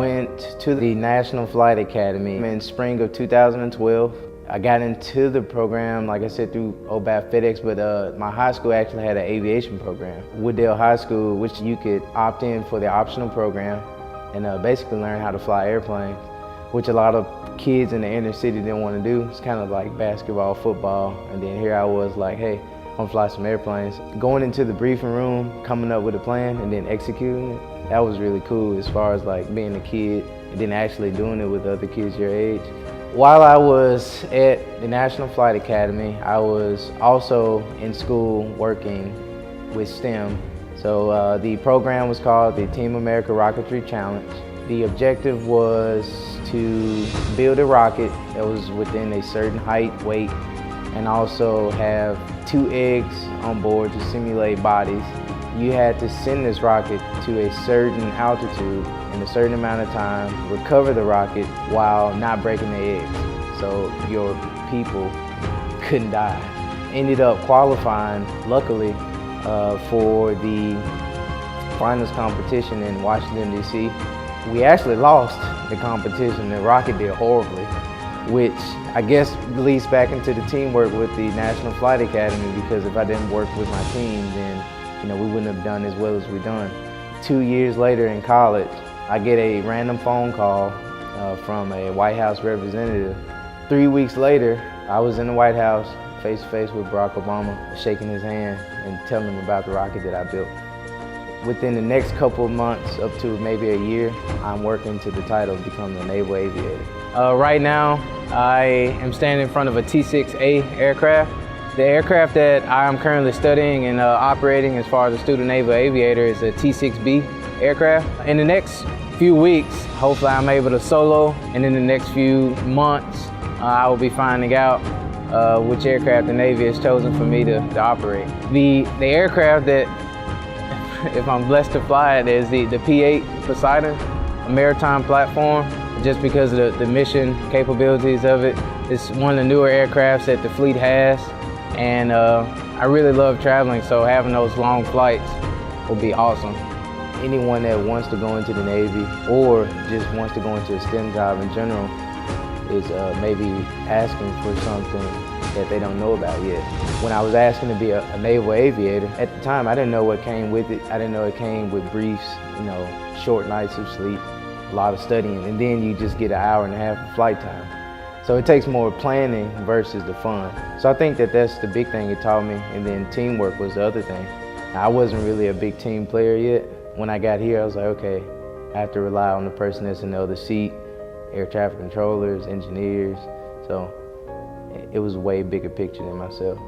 went to the National Flight Academy in spring of 2012. I got into the program, like I said, through OBAF FedEx, but my high school actually had an aviation program. Wooddale High School, which you could opt in for the optional program and basically learn how to fly airplanes, which a lot of kids in the inner city didn't want to do. It's kind of like basketball, football, and then here I was like, hey, I'm gonna fly some airplanes. Going into the briefing room, coming up with a plan, and then executing it, that was really cool as far as like being a kid and then actually doing it with other kids your age. While I was at the National Flight Academy, I was also in school working with STEM. So the program was called the Team America Rocketry Challenge. The objective was to build a rocket that was within a certain height, weight, and also have 2 eggs on board to simulate bodies. You had to send this rocket to a certain altitude in a certain amount of time, recover the rocket while not breaking the eggs, so your people couldn't die. Ended up qualifying, luckily, for the finals competition in Washington, D.C. We actually lost the competition. The rocket did horribly, which I guess leads back into the teamwork with the National Flight Academy, because if I didn't work with my team, then we wouldn't have done as well as we done. 2 years later in college, I get a random phone call from a White House representative. 3 weeks later, I was in the White House, face to face with Barack Obama, shaking his hand and telling him about the rocket that I built. Within the next couple of months, up to maybe a year, I'm working to the title of becoming a naval aviator. Right now, I am standing in front of a T-6A aircraft. The aircraft that I am currently studying and operating as far as a student naval aviator is a T-6B aircraft. In the next few weeks, hopefully I'm able to solo, and in the next few months, I will be finding out which aircraft the Navy has chosen for me to operate. The aircraft that, if I'm blessed to fly it, is the P-8 Poseidon, a maritime platform, just because of the mission capabilities of it. It's one of the newer aircrafts that the fleet has, and I really love traveling, so having those long flights will be awesome. Anyone that wants to go into the Navy or just wants to go into a STEM job in general is maybe asking for something that they don't know about yet. When I was asking to be a naval aviator, at the time I didn't know what came with it. I didn't know it came with briefs, short nights of sleep, a lot of studying, and then you just get an hour and a half of flight time. So it takes more planning versus the fun. So I think that that's the big thing it taught me, and then teamwork was the other thing. I wasn't really a big team player yet. When I got here, I was like, okay, I have to rely on the person that's in the other seat, air traffic controllers, engineers. So it was a way bigger picture than myself.